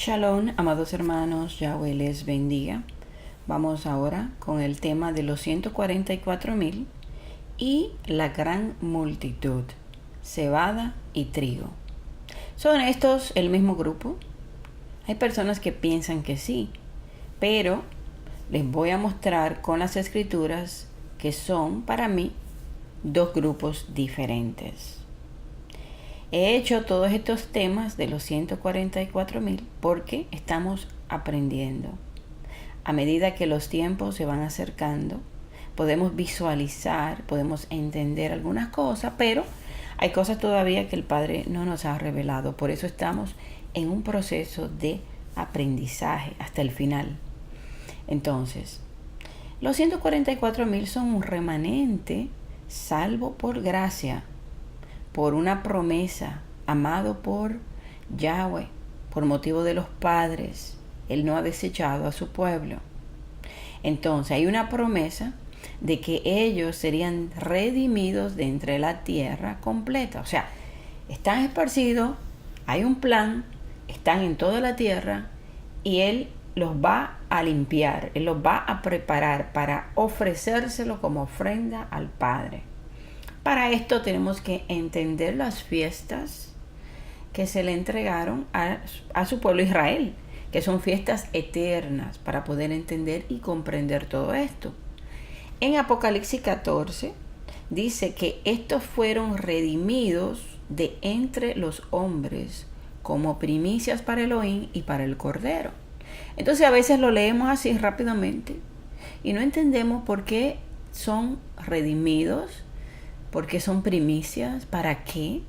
Shalom, amados hermanos, Yahweh les bendiga. Vamos ahora con el tema de los 144,000 y la gran multitud, cebada y trigo. ¿Son estos el mismo grupo? Hay personas que piensan que sí, pero les voy a mostrar con las escrituras que son para mí dos grupos diferentes. He hecho todos estos temas de los 144,000 porque estamos aprendiendo. A medida que los tiempos se van acercando, podemos visualizar, podemos entender algunas cosas, pero hay cosas todavía que el Padre no nos ha revelado. Por eso estamos en un proceso de aprendizaje hasta el final. Entonces, los 144,000 son un remanente salvo por gracia, por una promesa, amado por Yahweh, por motivo de los padres. Él no ha desechado a su pueblo. Entonces hay una promesa de que ellos serían redimidos de entre la tierra completa. O sea, están esparcidos, hay un plan, están en toda la tierra y Él los va a limpiar, Él los va a preparar para ofrecérselo como ofrenda al Padre. Para esto tenemos que entender las fiestas que se le entregaron a su pueblo Israel, que son fiestas eternas, para poder entender y comprender todo esto. En Apocalipsis 14 dice que estos fueron redimidos de entre los hombres como primicias para Elohim y para el Cordero. Entonces a veces lo leemos así rápidamente y no entendemos por qué son redimidos, por qué son primicias, para qué.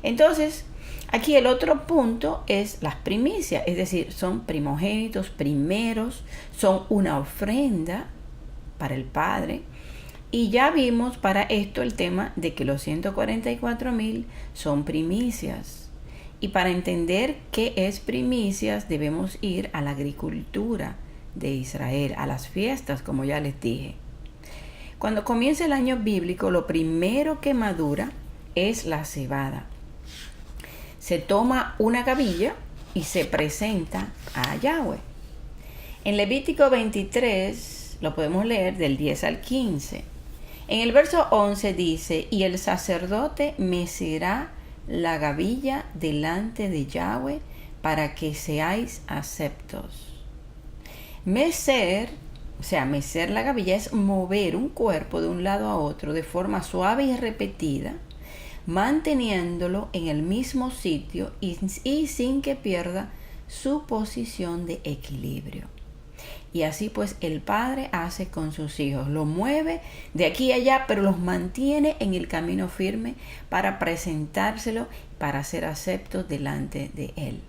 Entonces aquí el otro punto es las primicias, es decir, son primogénitos, primeros, son una ofrenda para el Padre. Y ya vimos para esto el tema de que los 144,000 son primicias. Y para entender qué es primicias debemos ir a la agricultura de Israel, a las fiestas, como ya les dije. Cuando comienza el año bíblico, lo primero que madura es la cebada. Se toma una gavilla y se presenta a Yahweh. En Levítico 23 lo podemos leer del 10 al 15. En el verso 11 dice: y el sacerdote mecerá la gavilla delante de Yahweh para que seáis aceptos. Mecer la gavilla es mover un cuerpo de un lado a otro de forma suave y repetida, manteniéndolo en el mismo sitio y sin que pierda su posición de equilibrio. Y así pues el Padre hace con sus hijos, lo mueve de aquí a allá, pero los mantiene en el camino firme para presentárselo, para ser aceptos delante de Él.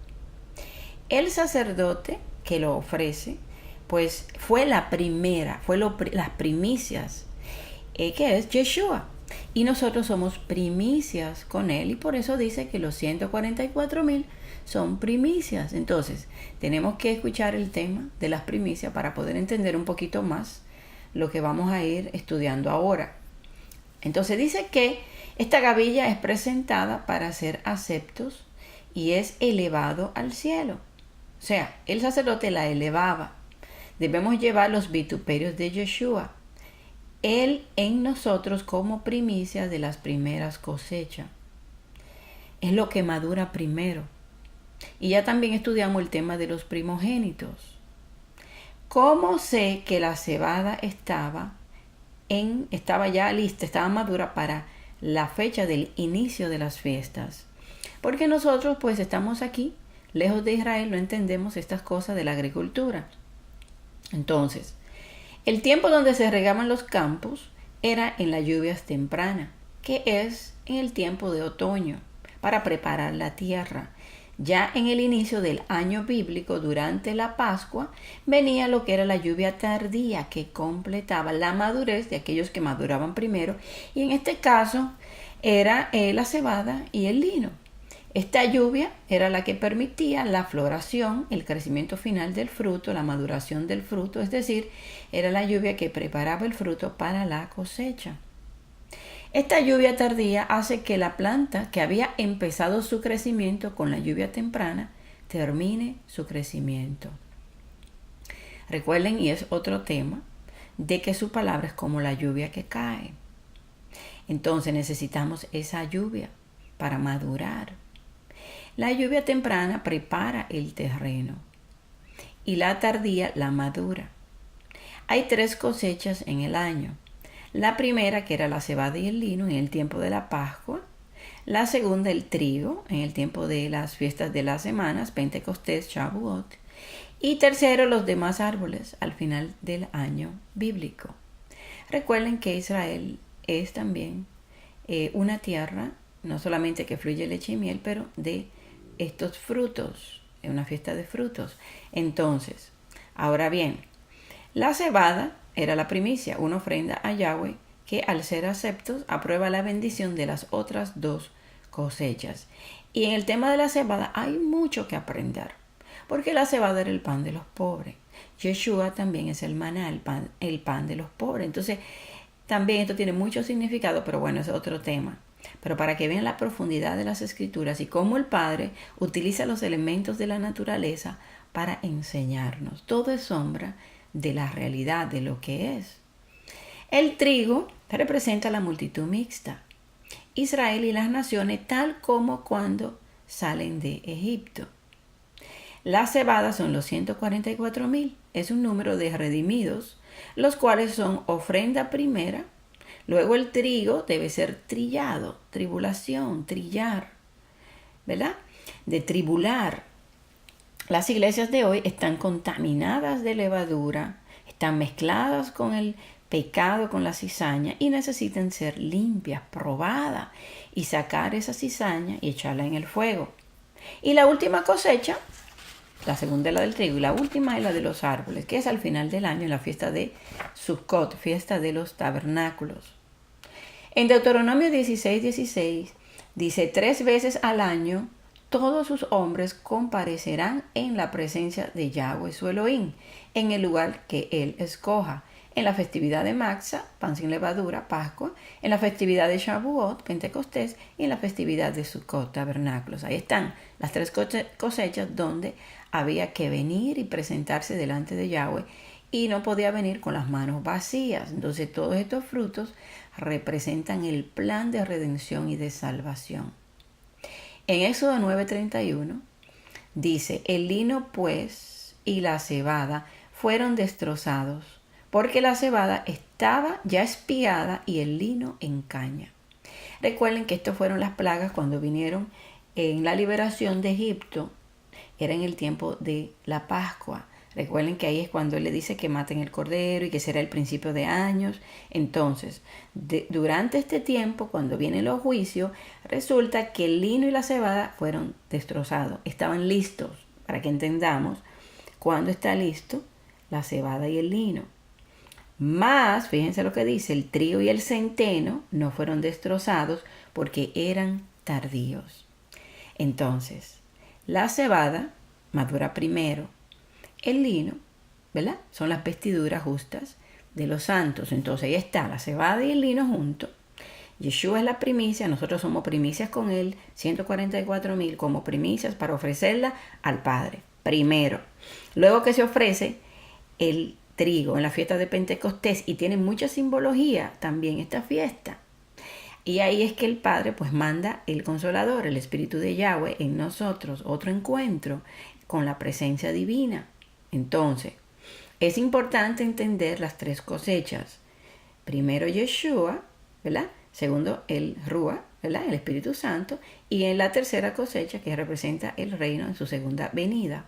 El sacerdote que lo ofrece, pues fue la primera, las primicias, que es Yeshua. Y nosotros somos primicias con Él, y por eso dice que los 144,000 son primicias. Entonces, tenemos que escuchar el tema de las primicias para poder entender un poquito más lo que vamos a ir estudiando ahora. Entonces dice que esta gavilla es presentada para ser aceptos y es elevado al cielo. O sea, el sacerdote la elevaba. Debemos llevar los vituperios de Yeshua, Él en nosotros como primicia de las primeras cosechas. Es lo que madura primero. Y ya también estudiamos el tema de los primogénitos. ¿Cómo sé que la cebada estaba ya lista, estaba madura para la fecha del inicio de las fiestas? Porque nosotros pues estamos aquí, lejos de Israel, no entendemos estas cosas de la agricultura. Entonces, el tiempo donde se regaban los campos era en las lluvias tempranas, que es en el tiempo de otoño, para preparar la tierra. Ya en el inicio del año bíblico, durante la Pascua, venía lo que era la lluvia tardía, que completaba la madurez de aquellos que maduraban primero, y en este caso era la cebada y el lino. Esta lluvia era la que permitía la floración, el crecimiento final del fruto, la maduración del fruto, es decir, era la lluvia que preparaba el fruto para la cosecha. Esta lluvia tardía hace que la planta, que había empezado su crecimiento con la lluvia temprana, termine su crecimiento. Recuerden, y es otro tema, de que su palabra es como la lluvia que cae. Entonces necesitamos esa lluvia para madurar. La lluvia temprana prepara el terreno y la tardía la madura. Hay 3 cosechas en el año. La primera, que era la cebada y el lino en el tiempo de la Pascua. La segunda, el trigo en el tiempo de las fiestas de las semanas, Pentecostés, Shavuot. Y tercero, los demás árboles al final del año bíblico. Recuerden que Israel es también una tierra, no solamente que fluye leche y miel, pero de estos frutos, es una fiesta de frutos. Entonces, ahora bien, la cebada era la primicia, una ofrenda a Yahweh que al ser aceptos aprueba la bendición de las otras 2 cosechas. Y en el tema de la cebada hay mucho que aprender, porque la cebada era el pan de los pobres. Yeshua también es el maná, el pan de los pobres. Entonces, también esto tiene mucho significado, pero bueno, es otro tema. Pero para que vean la profundidad de las escrituras y cómo el Padre utiliza los elementos de la naturaleza para enseñarnos. Todo es sombra de la realidad, de lo que es. El trigo representa la multitud mixta, Israel y las naciones tal como cuando salen de Egipto. La cebada son los 144,000, es un número de redimidos, los cuales son ofrenda primera. Luego el trigo debe ser trillado, tribulación, trillar, ¿verdad? De tribular. Las iglesias de hoy están contaminadas de levadura, están mezcladas con el pecado, con la cizaña y necesitan ser limpias, probadas y sacar esa cizaña y echarla en el fuego. Y la última cosecha, la segunda es la del trigo y la última es la de los árboles, que es al final del año en la fiesta de Sukkot, fiesta de los tabernáculos. En Deuteronomio 16:16 dice: 3 veces al año todos sus hombres comparecerán en la presencia de Yahweh su Elohim, en el lugar que él escoja, en la festividad de Maxa, pan sin levadura, Pascua, en la festividad de Shavuot, Pentecostés, y en la festividad de Sukkot, tabernáculos. Ahí están las 3 cosechas donde había que venir y presentarse delante de Yahweh y no podía venir con las manos vacías. Entonces todos estos frutos representan el plan de redención y de salvación. En Éxodo 9:31 dice: el lino pues y la cebada fueron destrozados, porque la cebada estaba ya espiada y el lino en caña. Recuerden que estas fueron las plagas cuando vinieron en la liberación de Egipto. Era en el tiempo de la Pascua. Recuerden que ahí es cuando él le dice que maten el cordero y que será el principio de años. Entonces, durante este tiempo, cuando vienen los juicios, resulta que el lino y la cebada fueron destrozados. Estaban listos, para que entendamos cuándo está listo la cebada y el lino. Más, fíjense lo que dice, el trigo y el centeno no fueron destrozados porque eran tardíos. Entonces, la cebada madura primero. El lino, ¿verdad? Son las vestiduras justas de los santos. Entonces ahí está la cebada y el lino juntos. Yeshua es la primicia, nosotros somos primicias con él, 144,000 como primicias para ofrecerla al Padre, primero. Luego que se ofrece el trigo en la fiesta de Pentecostés, y tiene mucha simbología también esta fiesta. Y ahí es que el Padre pues manda el Consolador, el Espíritu de Yahweh en nosotros, otro encuentro con la presencia divina. Entonces, es importante entender las 3 cosechas. Primero Yeshua, ¿verdad? Segundo el Ruach, ¿verdad? El Espíritu Santo. Y en la tercera cosecha, que representa el reino en su segunda venida.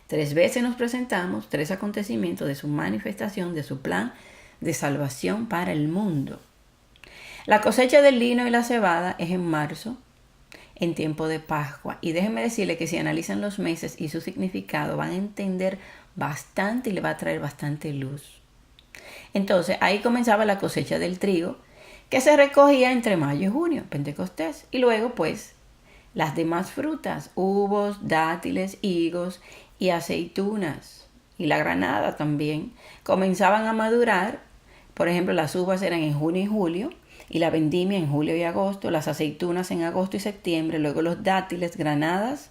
3 veces nos presentamos, 3 acontecimientos de su manifestación, de su plan de salvación para el mundo. La cosecha del lino y la cebada es en marzo, en tiempo de Pascua. Y déjenme decirle que si analizan los meses y su significado, van a entender bastante y le va a traer bastante luz. Entonces, ahí comenzaba la cosecha del trigo, que se recogía entre mayo y junio, Pentecostés. Y luego, pues, las demás frutas, uvos, dátiles, higos y aceitunas. Y la granada también comenzaban a madurar. Por ejemplo, las uvas eran en junio y julio, y la vendimia en julio y agosto, las aceitunas en agosto y septiembre, luego los dátiles, granadas,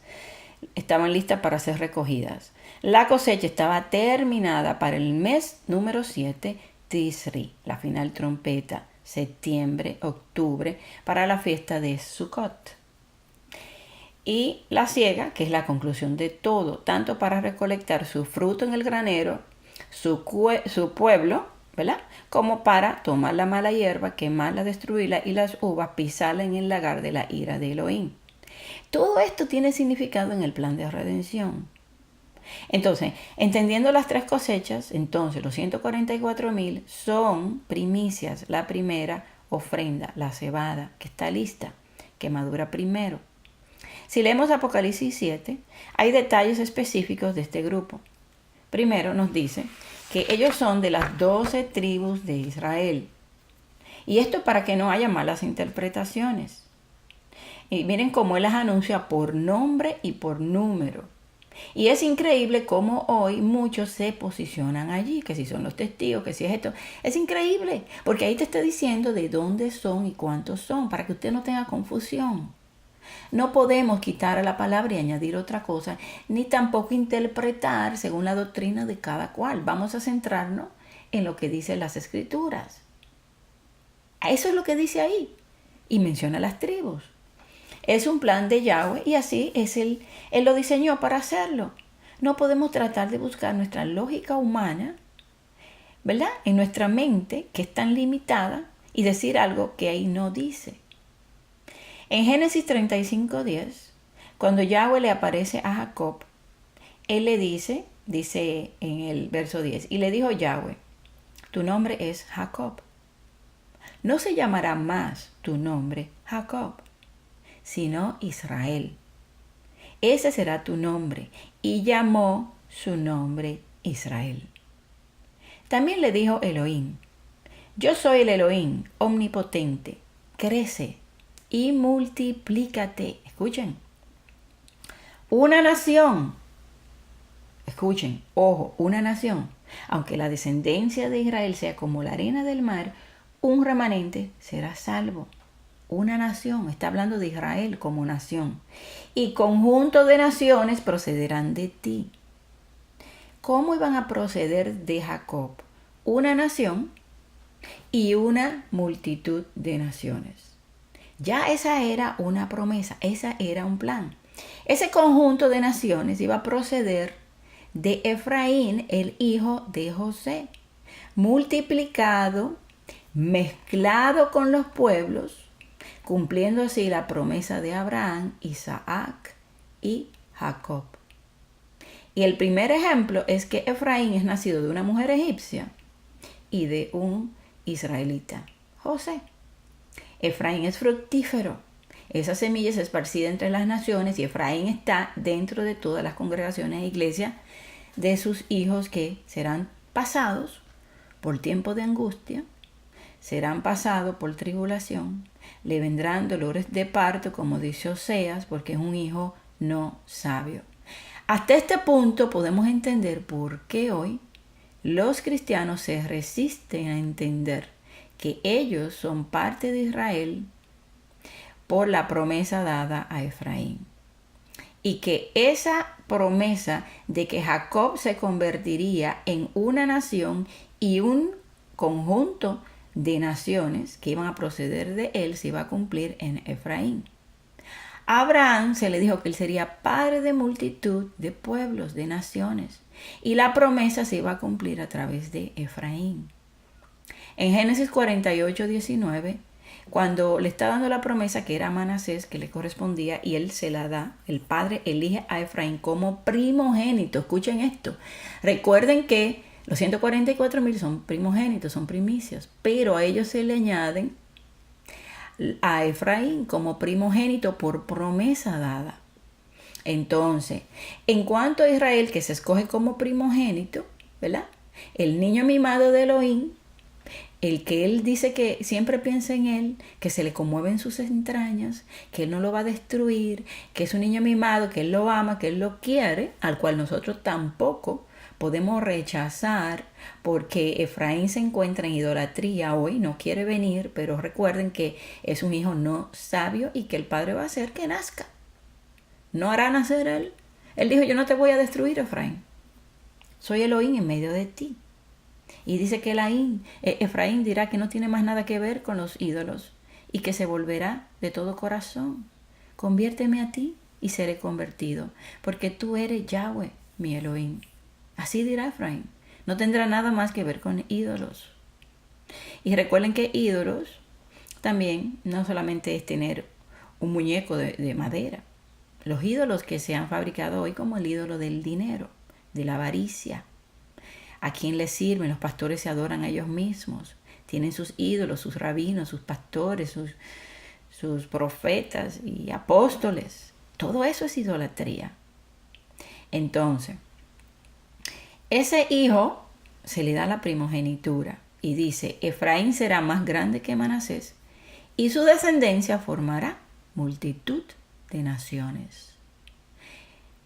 estaban listas para ser recogidas. La cosecha estaba terminada para el mes número 7, Tisri, la final trompeta, septiembre, octubre, para la fiesta de Sukkot. Y la siega, que es la conclusión de todo, tanto para recolectar su fruto en el granero, su pueblo, ¿verdad? Como para tomar la mala hierba, quemarla, destruirla y las uvas pisarla en el lagar de la ira de Elohim. Todo esto tiene significado en el plan de redención. Entonces, entendiendo las tres cosechas, entonces los 144,000 son primicias. La primera ofrenda, la cebada, que está lista, que madura primero. Si leemos Apocalipsis 7, hay detalles específicos de este grupo. Primero nos dice que ellos son de las 12 tribus de Israel. Y esto para que no haya malas interpretaciones. Y miren cómo él las anuncia por nombre y por número. Y es increíble cómo hoy muchos se posicionan allí, que si son los testigos, que si es esto. Es increíble, porque ahí te está diciendo de dónde son y cuántos son, para que usted no tenga confusión. No podemos quitar a la palabra y añadir otra cosa, ni tampoco interpretar según la doctrina de cada cual. Vamos a centrarnos en lo que dicen las Escrituras. Eso es lo que dice ahí. Y menciona las tribus. Es un plan de Yahweh y así es Él lo diseñó para hacerlo. No podemos tratar de buscar nuestra lógica humana, ¿verdad? En nuestra mente, que es tan limitada, y decir algo que ahí no dice. En Génesis 35:10, cuando Yahweh le aparece a Jacob, Él le dice en el verso 10, y le dijo Yahweh, tu nombre es Jacob. No se llamará más tu nombre Jacob, sino Israel. Ese será tu nombre. Y llamó su nombre Israel. También le dijo Elohim, yo soy el Elohim omnipotente, crece y multiplícate. Escuchen, una nación, escuchen, ojo, una nación, aunque la descendencia de Israel sea como la arena del mar, un remanente será salvo. Una nación, está hablando de Israel como nación, y conjunto de naciones procederán de ti. ¿Cómo iban a proceder de Jacob? Una nación y una multitud de naciones. Ya esa era una promesa, esa era un plan. Ese conjunto de naciones iba a proceder de Efraín, el hijo de José, multiplicado, mezclado con los pueblos, cumpliendo así la promesa de Abraham, Isaac y Jacob. Y el primer ejemplo es que Efraín es nacido de una mujer egipcia y de un israelita, José. Efraín es fructífero. Esa semilla es esparcida entre las naciones y Efraín está dentro de todas las congregaciones e iglesias de sus hijos que serán pasados por tiempo de angustia, serán pasados por tribulación, le vendrán dolores de parto, como dice Oseas, porque es un hijo no sabio. Hasta este punto podemos entender por qué hoy los cristianos se resisten a entender que ellos son parte de Israel por la promesa dada a Efraín. Y que esa promesa de que Jacob se convertiría en una nación y un conjunto de naciones que iban a proceder de él se iba a cumplir en Efraín. A Abraham se le dijo que él sería padre de multitud de pueblos, de naciones, y la promesa se iba a cumplir a través de Efraín. En Génesis 48:19, cuando le está dando la promesa que era a Manasés, que le correspondía, y él se la da, el padre elige a Efraín como primogénito. Escuchen esto. Recuerden que los 144,000 son primogénitos, son primicias, pero a ellos se le añaden a Efraín como primogénito por promesa dada. Entonces, en cuanto a Israel, que se escoge como primogénito, ¿verdad? El niño mimado de Elohim, el que él dice que siempre piensa en él, que se le conmueven sus entrañas, que él no lo va a destruir, que es un niño mimado, que él lo ama, que él lo quiere, al cual nosotros tampoco podemos rechazar, porque Efraín se encuentra en idolatría hoy, no quiere venir, pero recuerden que es un hijo no sabio y que el padre va a hacer que nazca. No hará nacer él, Él dijo, yo no te voy a destruir, Efraín. Soy Elohim en medio de ti. Y dice que Efraín dirá que no tiene más nada que ver con los ídolos y que se volverá de todo corazón. Conviérteme a ti y seré convertido, porque tú eres Yahweh, mi Elohim. Así dirá Efraín. No tendrá nada más que ver con ídolos. Y recuerden que ídolos también no solamente es tener un muñeco de madera. Los ídolos que se han fabricado hoy, como el ídolo del dinero, de la avaricia. ¿A quién les sirven? Los pastores se adoran a ellos mismos. Tienen sus ídolos, sus rabinos, sus pastores, sus profetas y apóstoles. Todo eso es idolatría. Entonces, ese hijo se le da la primogenitura y dice, Efraín será más grande que Manasés y su descendencia formará multitud de naciones.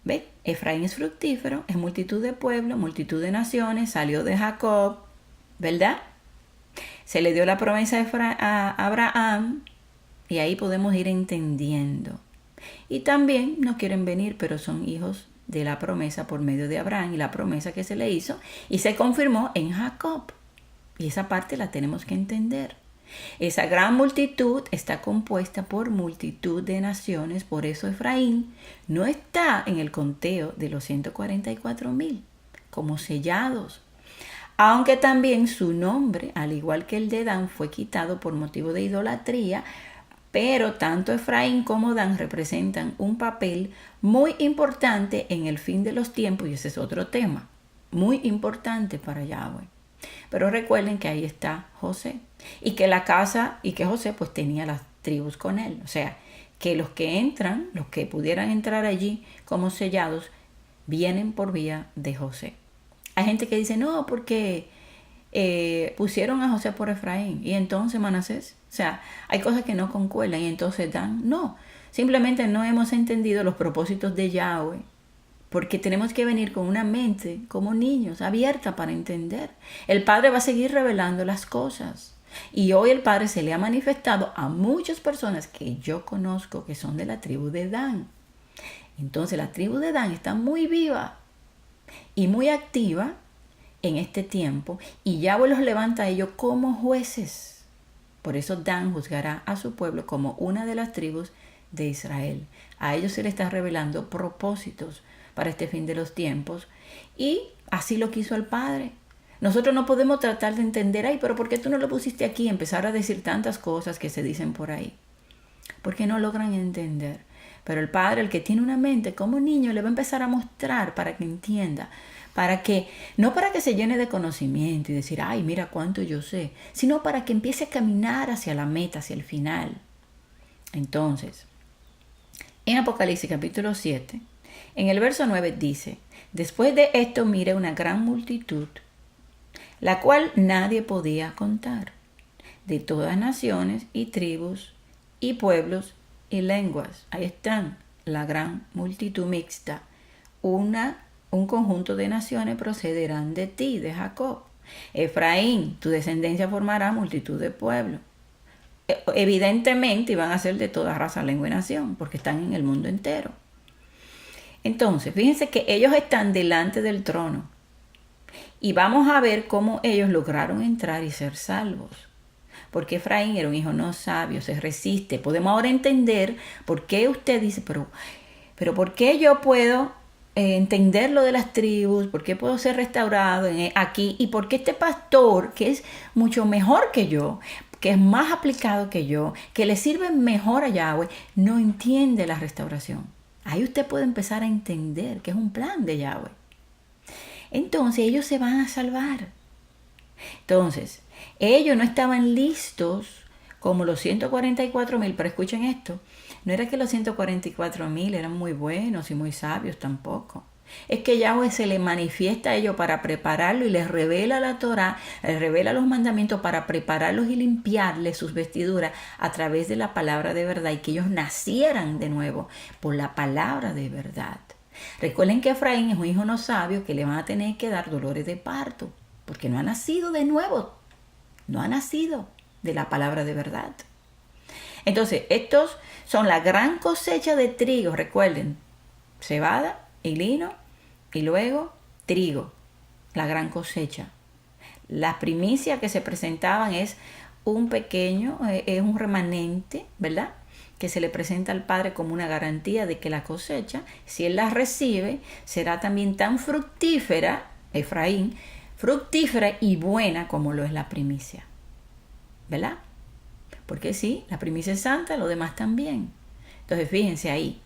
¿Ve? Efraín es fructífero, es multitud de pueblos, multitud de naciones, salió de Jacob, ¿verdad? Se le dio la promesa a Abraham y ahí podemos ir entendiendo. Y también no quieren venir, pero son hijos de la promesa por medio de Abraham y la promesa que se le hizo y se confirmó en Jacob. Y esa parte la tenemos que entender. Esa gran multitud está compuesta por multitud de naciones, por eso Efraín no está en el conteo de los 144,000 como sellados, aunque también su nombre, al igual que el de Dan, fue quitado por motivo de idolatría, pero tanto Efraín como Dan representan un papel muy importante en el fin de los tiempos, y ese es otro tema, muy importante para Yahweh. Pero recuerden que ahí está José y que José pues tenía las tribus con él. O sea, que los que entran, los que pudieran entrar allí como sellados, vienen por vía de José. Hay gente que dice, no, porque pusieron a José por Efraín y entonces Manasés. O sea, hay cosas que no concuerdan y entonces Dan. No, simplemente no hemos entendido los propósitos de Yahweh. Porque tenemos que venir con una mente como niños, abierta para entender. El Padre va a seguir revelando las cosas. Y hoy el Padre se le ha manifestado a muchas personas que yo conozco que son de la tribu de Dan. Entonces la tribu de Dan está muy viva y muy activa en este tiempo. Y Yahweh los levanta a ellos como jueces. Por eso Dan juzgará a su pueblo como una de las tribus de Israel. A ellos se le está revelando propósitos para este fin de los tiempos, y así lo quiso el Padre. Nosotros no podemos tratar de entender, ay, pero ¿por qué tú no lo pusiste aquí? Y empezar a decir tantas cosas que se dicen por ahí, porque no logran entender. Pero el Padre, el que tiene una mente como niño, le va a empezar a mostrar para que entienda, no para que se llene de conocimiento y decir, ay, mira cuánto yo sé, sino para que empiece a caminar hacia la meta, hacia el final. Entonces, en Apocalipsis capítulo 7, en el verso 9 dice, después de esto miré una gran multitud, la cual nadie podía contar, de todas naciones y tribus y pueblos y lenguas. Ahí están, la gran multitud mixta. Un conjunto de naciones procederán de ti, de Jacob. Efraín, tu descendencia formará multitud de pueblos. Evidentemente iban a ser de toda raza, lengua y nación, porque están en el mundo entero. Entonces, fíjense que ellos están delante del trono y vamos a ver cómo ellos lograron entrar y ser salvos. Porque Efraín era un hijo no sabio, se resiste. Podemos ahora entender por qué usted dice, pero ¿por qué yo puedo entender lo de las tribus? ¿Por qué puedo ser restaurado aquí? ¿Y por qué este pastor, que es mucho mejor que yo, que es más aplicado que yo, que le sirve mejor a Yahweh, no entiende la restauración? Ahí usted puede empezar a entender que es un plan de Yahweh. Entonces ellos se van a salvar. Entonces, ellos no estaban listos como los 144,000, pero escuchen esto, no era que los 144,000 eran muy buenos y muy sabios tampoco. Es que Yahweh se le manifiesta a ellos para prepararlo y les revela la Torah, les revela los mandamientos para prepararlos y limpiarles sus vestiduras a través de la palabra de verdad y que ellos nacieran de nuevo por la palabra de verdad. Recuerden que Efraín es un hijo no sabio que le van a tener que dar dolores de parto porque no ha nacido de nuevo, no ha nacido de la palabra de verdad. Entonces, estos son la gran cosecha de trigo, recuerden, cebada y lino, y luego trigo, la gran cosecha. Las primicias que se presentaban es un pequeño, es un remanente, ¿verdad?, que se le presenta al Padre como una garantía de que la cosecha, si Él la recibe, será también tan fructífera, Efraín, fructífera y buena como lo es la primicia, ¿verdad? Porque sí, la primicia es santa, lo demás también. Entonces fíjense ahí,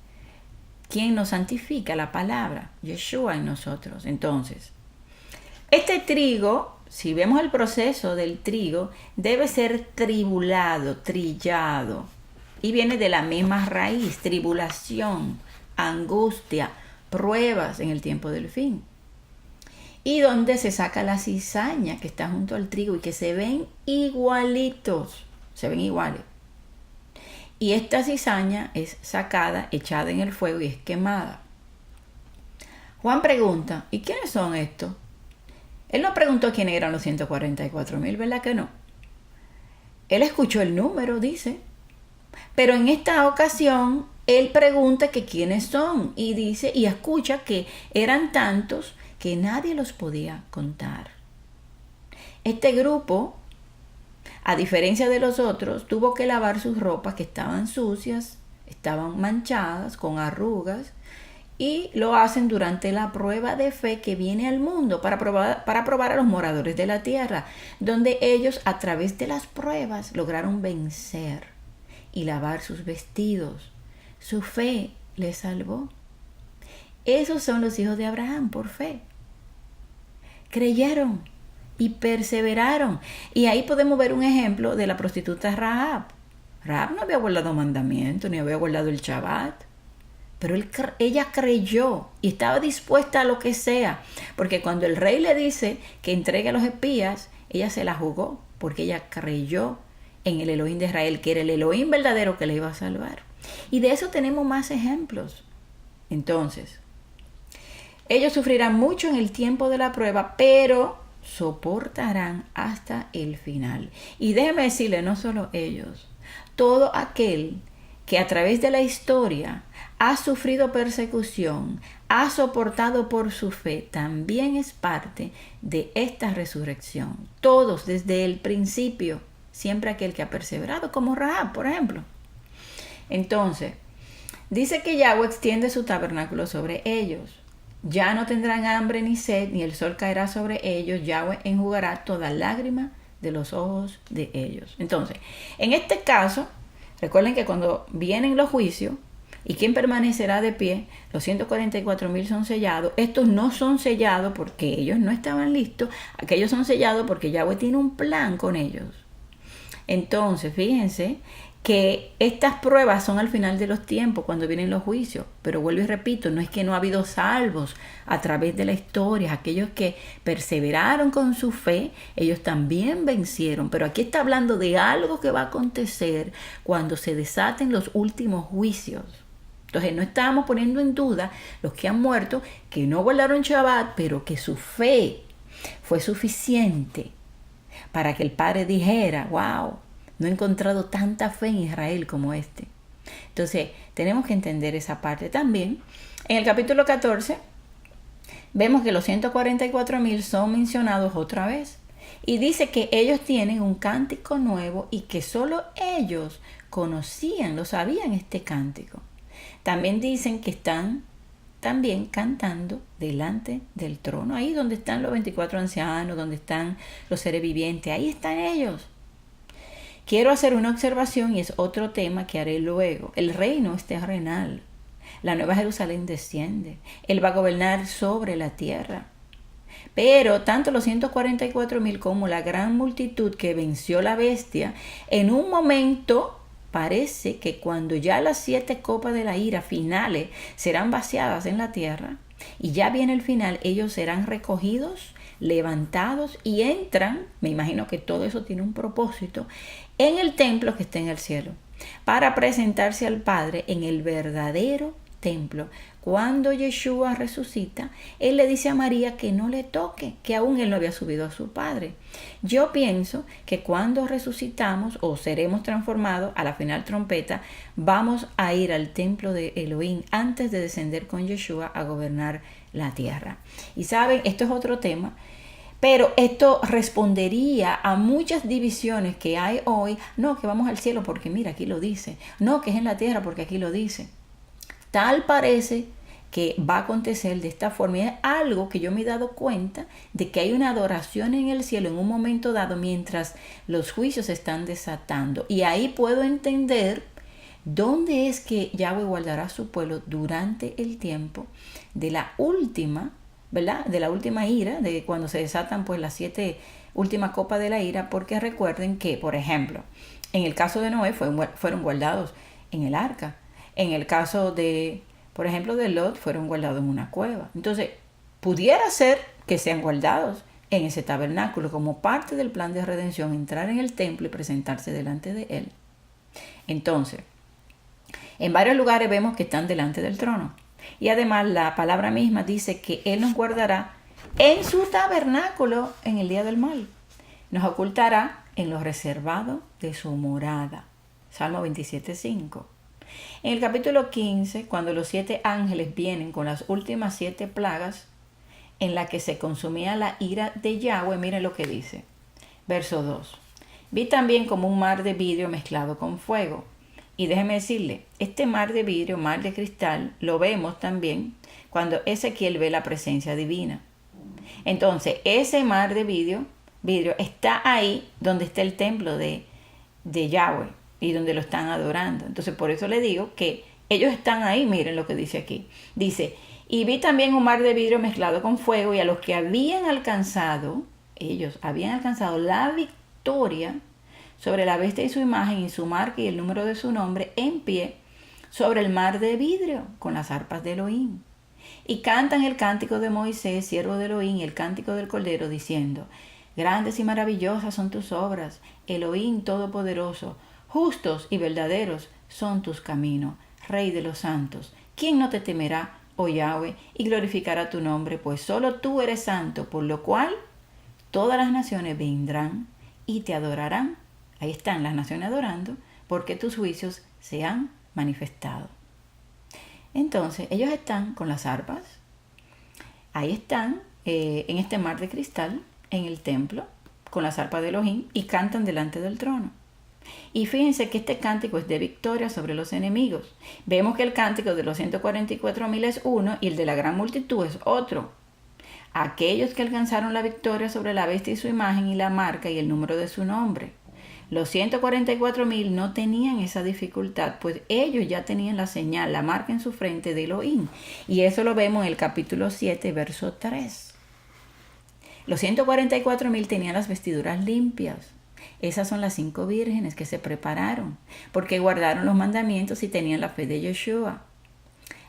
¿quién nos santifica? La palabra, Yeshua en nosotros. Entonces, este trigo, si vemos el proceso del trigo, debe ser tribulado, trillado. Y viene de la misma raíz, tribulación, angustia, pruebas en el tiempo del fin. Y donde se saca la cizaña que está junto al trigo y que se ven igualitos, se ven iguales. Y esta cizaña es sacada, echada en el fuego y es quemada. Juan pregunta, ¿y quiénes son estos? Él no preguntó quiénes eran los 144,000, ¿verdad que no? Él escuchó el número, dice. Pero en esta ocasión, él pregunta que quiénes son y dice y escucha que eran tantos que nadie los podía contar. Este grupo, a diferencia de los otros, tuvo que lavar sus ropas que estaban sucias, estaban manchadas, con arrugas, y lo hacen durante la prueba de fe que viene al mundo para probar a los moradores de la tierra, donde ellos a través de las pruebas lograron vencer y lavar sus vestidos. Su fe les salvó. Esos son los hijos de Abraham por fe. Creyeron y perseveraron. Y ahí podemos ver un ejemplo de la prostituta Rahab. Rahab no había guardado mandamientos ni había guardado el Shabbat. Pero ella creyó y estaba dispuesta a lo que sea. Porque cuando el rey le dice que entregue a los espías, ella se la jugó. Porque ella creyó en el Elohim de Israel, que era el Elohim verdadero que le iba a salvar. Y de eso tenemos más ejemplos. Entonces, ellos sufrirán mucho en el tiempo de la prueba, pero soportarán hasta el final. Y déjeme decirle, no solo ellos, todo aquel que a través de la historia ha sufrido persecución, ha soportado por su fe, también es parte de esta resurrección. Todos desde el principio, siempre aquel que ha perseverado, como Rahab, por ejemplo. Entonces, dice que Yahweh extiende su tabernáculo sobre ellos. Ya no tendrán hambre ni sed, ni el sol caerá sobre ellos. Yahweh enjugará toda lágrima de los ojos de ellos. Entonces, en este caso, recuerden que cuando vienen los juicios, ¿y quién permanecerá de pie? Los 144,000 son sellados. Estos no son sellados porque ellos no estaban listos. Aquellos son sellados porque Yahweh tiene un plan con ellos. Entonces, fíjense que estas pruebas son al final de los tiempos, cuando vienen los juicios. Pero vuelvo y repito, no es que no ha habido salvos a través de la historia. Aquellos que perseveraron con su fe, ellos también vencieron. Pero aquí está hablando de algo que va a acontecer cuando se desaten los últimos juicios. Entonces no estábamos poniendo en duda los que han muerto, que no guardaron Shabbat, pero que su fe fue suficiente para que el Padre dijera, wow, no he encontrado tanta fe en Israel como este. Entonces, tenemos que entender esa parte también. En el capítulo 14, vemos que los 144,000 son mencionados otra vez. Y dice que ellos tienen un cántico nuevo y que solo ellos conocían, lo sabían este cántico. También dicen que están también cantando delante del trono. Ahí donde están los 24 ancianos, donde están los seres vivientes, ahí están ellos. Quiero hacer una observación y es otro tema que haré luego. El reino es terrenal. La Nueva Jerusalén desciende. Él va a gobernar sobre la tierra. Pero tanto los 144,000 como la gran multitud que venció la bestia, en un momento parece que cuando ya las 7 copas de la ira finales serán vaciadas en la tierra y ya viene el final, ellos serán recogidos, levantados y entran, me imagino que todo eso tiene un propósito, en el templo que está en el cielo, para presentarse al Padre en el verdadero templo, cuando Yeshua resucita, él le dice a María que no le toque, que aún él no había subido a su Padre. Yo pienso que cuando resucitamos o seremos transformados a la final trompeta, vamos a ir al templo de Elohim antes de descender con Yeshua a gobernar la tierra. Y saben, esto es otro tema, pero esto respondería a muchas divisiones que hay hoy. No, que vamos al cielo porque mira, aquí lo dice. No, que es en la tierra porque aquí lo dice. Tal parece que va a acontecer de esta forma. Y es algo que yo me he dado cuenta de que hay una adoración en el cielo en un momento dado mientras los juicios se están desatando. Y ahí puedo entender dónde es que Yahweh guardará a su pueblo durante el tiempo de la última, ¿verdad? De la última ira, de cuando se desatan pues las 7 últimas copas de la ira, porque recuerden que, por ejemplo, en el caso de Noé fueron guardados en el arca. En el caso de, por ejemplo, de Lot, fueron guardados en una cueva. Entonces, pudiera ser que sean guardados en ese tabernáculo como parte del plan de redención, entrar en el templo y presentarse delante de él. Entonces, en varios lugares vemos que están delante del trono. Y además la palabra misma dice que él nos guardará en su tabernáculo en el día del mal. Nos ocultará en lo reservado de su morada. Salmo 27:5. En el capítulo 15, cuando los 7 ángeles vienen con las últimas 7 plagas en la que se consumía la ira de Yahweh, miren lo que dice. Verso 2. Vi también como un mar de vidrio mezclado con fuego. Y déjeme decirle, este mar de vidrio, mar de cristal, lo vemos también cuando Ezequiel ve la presencia divina. Entonces, ese mar de vidrio está ahí donde está el templo de Yahweh y donde lo están adorando. Entonces, por eso le digo que ellos están ahí, miren lo que dice aquí. Dice, y vi también un mar de vidrio mezclado con fuego, y a los que ellos habían alcanzado la victoria sobre la bestia y su imagen y su marca y el número de su nombre, en pie sobre el mar de vidrio con las arpas de Elohim. Y cantan el cántico de Moisés, siervo de Elohim, y el cántico del Cordero, diciendo, grandes y maravillosas son tus obras, Elohim todopoderoso, justos y verdaderos son tus caminos, Rey de los santos. ¿Quién no te temerá, oh Yahweh, y glorificará tu nombre? Pues solo tú eres santo, por lo cual todas las naciones vendrán y te adorarán. Ahí están las naciones adorando, porque tus juicios se han manifestado. Entonces, ellos están con las arpas, ahí están, en este mar de cristal, en el templo, con las arpas de Elohim, y cantan delante del trono. Y fíjense que este cántico es de victoria sobre los enemigos. Vemos que el cántico de los 144,000 es uno y el de la gran multitud es otro. Aquellos que alcanzaron la victoria sobre la bestia y su imagen y la marca y el número de su nombre. Los 144,000 no tenían esa dificultad, pues ellos ya tenían la señal, la marca en su frente de Elohim. Y eso lo vemos en el capítulo 7, verso 3. Los 144,000 tenían las vestiduras limpias. Esas son las 5 vírgenes que se prepararon, porque guardaron los mandamientos y tenían la fe de Yeshua.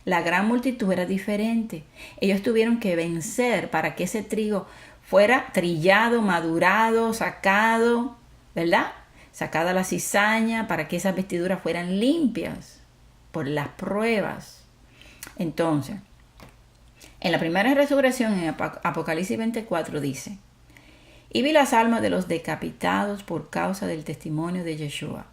La gran multitud era diferente. Ellos tuvieron que vencer para que ese trigo fuera trillado, madurado, sacado, ¿verdad? Sacada la cizaña, para que esas vestiduras fueran limpias por las pruebas. Entonces, en la primera resurrección, en Apocalipsis 24, dice, y vi las almas de los decapitados por causa del testimonio de Yeshua.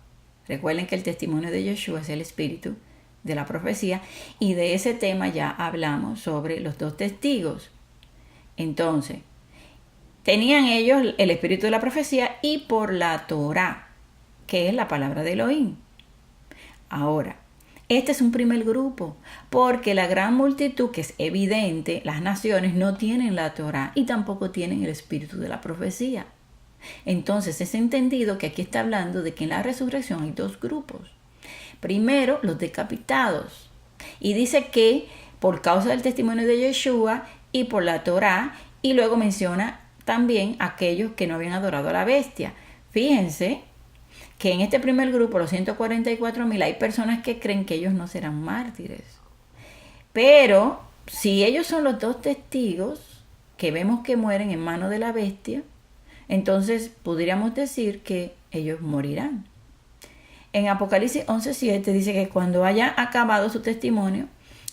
Recuerden que el testimonio de Yeshua es el espíritu de la profecía, y de ese tema ya hablamos sobre los 2 testigos. Entonces, tenían ellos el espíritu de la profecía y por la Torá, que es la palabra de Elohim. Ahora, este es un primer grupo, porque la gran multitud, que es evidente, las naciones no tienen la Torá y tampoco tienen el espíritu de la profecía. Entonces es entendido que aquí está hablando de que en la resurrección hay 2 grupos. Primero, los decapitados. Y dice que por causa del testimonio de Yeshua y por la Torá, y luego menciona también aquellos que no habían adorado a la bestia. Fíjense que en este primer grupo, los 144,000, hay personas que creen que ellos no serán mártires. Pero si ellos son los 2 testigos que vemos que mueren en manos de la bestia, entonces podríamos decir que ellos morirán. En Apocalipsis 11:7 dice que cuando haya acabado su testimonio,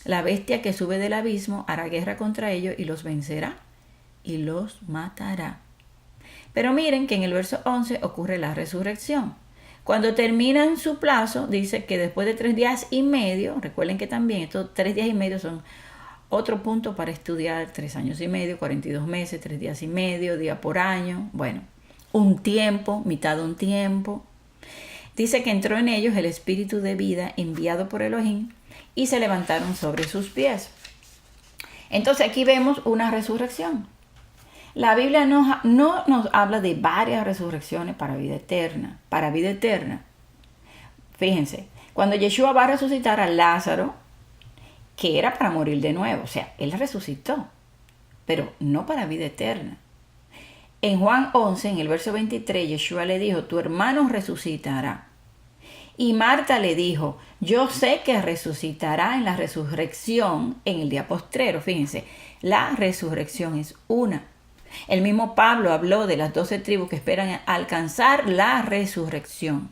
la bestia que sube del abismo hará guerra contra ellos y los vencerá y los matará. Pero miren que en el verso 11 ocurre la resurrección. Cuando terminan su plazo, dice que después de 3 días y medio, recuerden que también estos 3 días y medio son otro punto para estudiar, 3 años y medio, 42 meses, 3 días y medio, día por año, bueno, un tiempo, mitad de un tiempo. Dice que entró en ellos el espíritu de vida enviado por Elohim y se levantaron sobre sus pies. Entonces aquí vemos una resurrección. La Biblia no nos habla de varias resurrecciones para vida eterna. Para vida eterna. Fíjense, cuando Yeshua va a resucitar a Lázaro, que era para morir de nuevo, o sea, él resucitó, pero no para vida eterna. En Juan 11, en el verso 23, Yeshua le dijo, tu hermano resucitará. Y Marta le dijo, yo sé que resucitará en la resurrección en el día postrero. Fíjense, la resurrección es una. El mismo Pablo habló de las 12 tribus que esperan alcanzar la resurrección.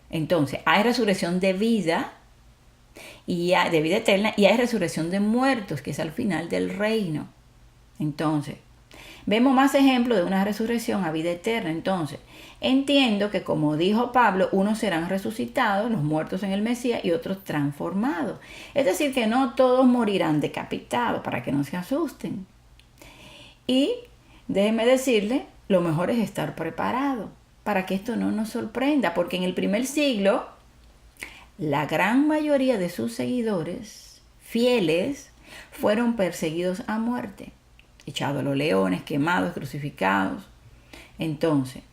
Entonces, hay resurrección de vida, y de vida eterna, y hay resurrección de muertos, que es al final del reino. Entonces, vemos más ejemplos de una resurrección a vida eterna. Entonces, entiendo que como dijo Pablo, unos serán resucitados, los muertos en el Mesías, y otros transformados. Es decir, que no todos morirán decapitados, para que no se asusten. Y déjenme decirle, lo mejor es estar preparado para que esto no nos sorprenda, porque en el primer siglo, la gran mayoría de sus seguidores fieles fueron perseguidos a muerte, echados a los leones, quemados, crucificados. Entonces,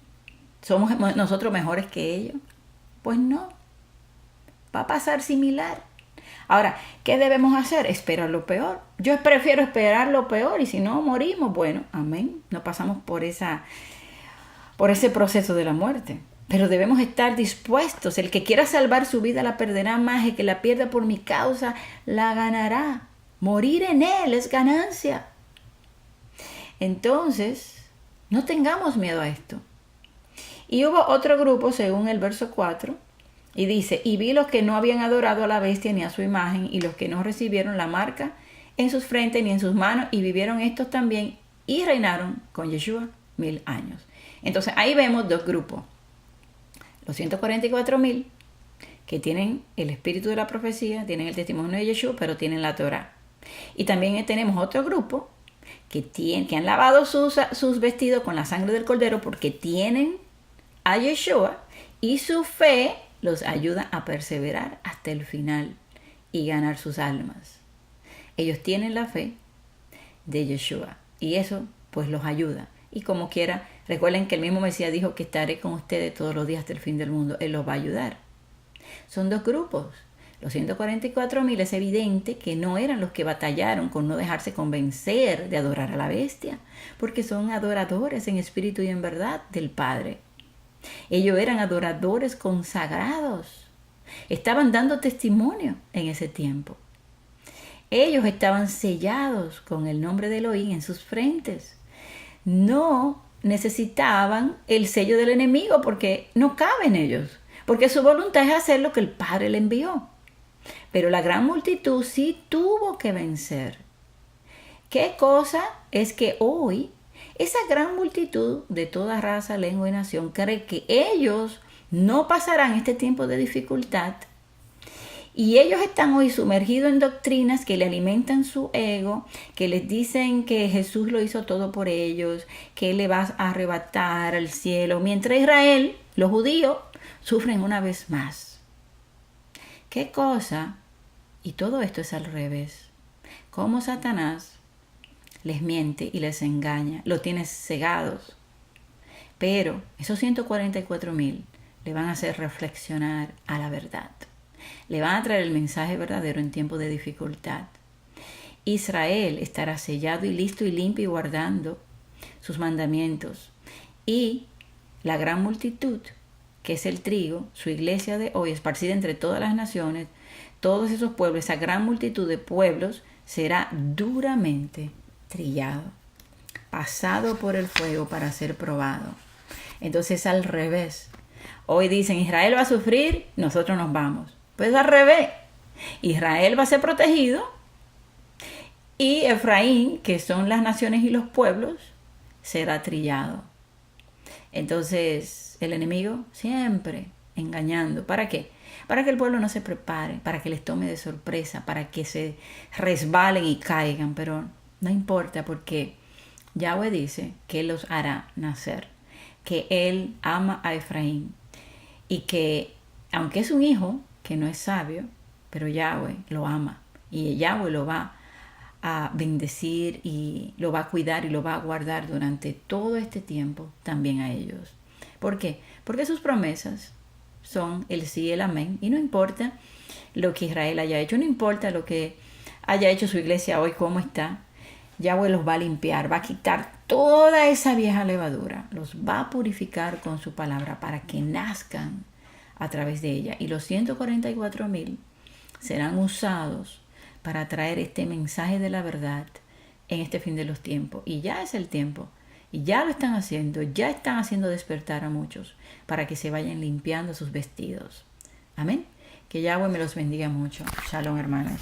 ¿somos nosotros mejores que ellos? Pues no, va a pasar similar. Ahora, ¿qué debemos hacer? Esperar lo peor. Yo prefiero esperar lo peor y si no morimos, bueno, amén. No pasamos por ese proceso de la muerte. Pero debemos estar dispuestos. El que quiera salvar su vida la perderá, más el que la pierda por mi causa la ganará. Morir en él es ganancia. Entonces, no tengamos miedo a esto. Y hubo otro grupo, según el verso 4, y dice, y vi los que no habían adorado a la bestia ni a su imagen, y los que no recibieron la marca en sus frentes ni en sus manos, y vivieron estos también, y reinaron con Yeshua 1000 años. Entonces ahí vemos dos grupos. Los 144,000 que tienen el espíritu de la profecía, tienen el testimonio de Yeshua, pero tienen la Torah. Y también tenemos otro grupo que han lavado sus vestidos con la sangre del Cordero porque tienen a Yeshua y su fe los ayuda a perseverar hasta el final y ganar sus almas. Ellos tienen la fe de Yeshua y eso pues los ayuda. Y como quiera, recuerden que el mismo Mesías dijo que estaré con ustedes todos los días hasta el fin del mundo. Él los va a ayudar. Son dos grupos. Los 144,000 es evidente que no eran los que batallaron con no dejarse convencer de adorar a la bestia, porque son adoradores en espíritu y en verdad del Padre. Ellos eran adoradores consagrados. Estaban dando testimonio en ese tiempo. Ellos estaban sellados con el nombre de Elohim en sus frentes. No necesitaban el sello del enemigo porque no cabe en ellos, porque su voluntad es hacer lo que el Padre le envió. Pero la gran multitud sí tuvo que vencer. ¿Qué cosa es que hoy esa gran multitud de toda raza, lengua y nación cree que ellos no pasarán este tiempo de dificultad? Y ellos están hoy sumergidos en doctrinas que le alimentan su ego, que les dicen que Jesús lo hizo todo por ellos, que Él le va a arrebatar al cielo, mientras Israel, los judíos, sufren una vez más. ¿Qué cosa? Y todo esto es al revés. Cómo Satanás les miente y les engaña, los tiene cegados. Pero esos 144,000 le van a hacer reflexionar a la verdad. Le van a traer el mensaje verdadero en tiempo de dificultad. Israel estará sellado y listo y limpio y guardando sus mandamientos. Y la gran multitud, que es el trigo, su iglesia de hoy, esparcida entre todas las naciones, todos esos pueblos, esa gran multitud de pueblos, será duramente trillado, pasado por el fuego para ser probado. Entonces al revés. Hoy dicen, Israel va a sufrir, nosotros nos vamos. Pues al revés. Israel va a ser protegido Y Efraín, que son las naciones y los pueblos, será trillado. Entonces, el enemigo siempre engañando. ¿Para qué? Para que el pueblo no se prepare, para que les tome de sorpresa, para que se resbalen y caigan. Pero no importa, porque Yahweh dice que Él los hará nacer, que Él ama a Efraín y que, aunque es un hijo que no es sabio, pero Yahweh lo ama y Yahweh lo va a bendecir y lo va a cuidar y lo va a guardar durante todo este tiempo también a ellos. ¿Por qué? Porque sus promesas son el sí y el amén, y no importa lo que Israel haya hecho, no importa lo que haya hecho su iglesia hoy, cómo está, Yahweh los va a limpiar, va a quitar toda esa vieja levadura, los va a purificar con su palabra para que nazcan a través de ella, y los 144,000 serán usados para traer este mensaje de la verdad en este fin de los tiempos. Y ya es el tiempo, y ya lo están haciendo, ya están haciendo despertar a muchos para que se vayan limpiando sus vestidos. Amén. Que Yahweh me los bendiga mucho. Shalom, hermanos.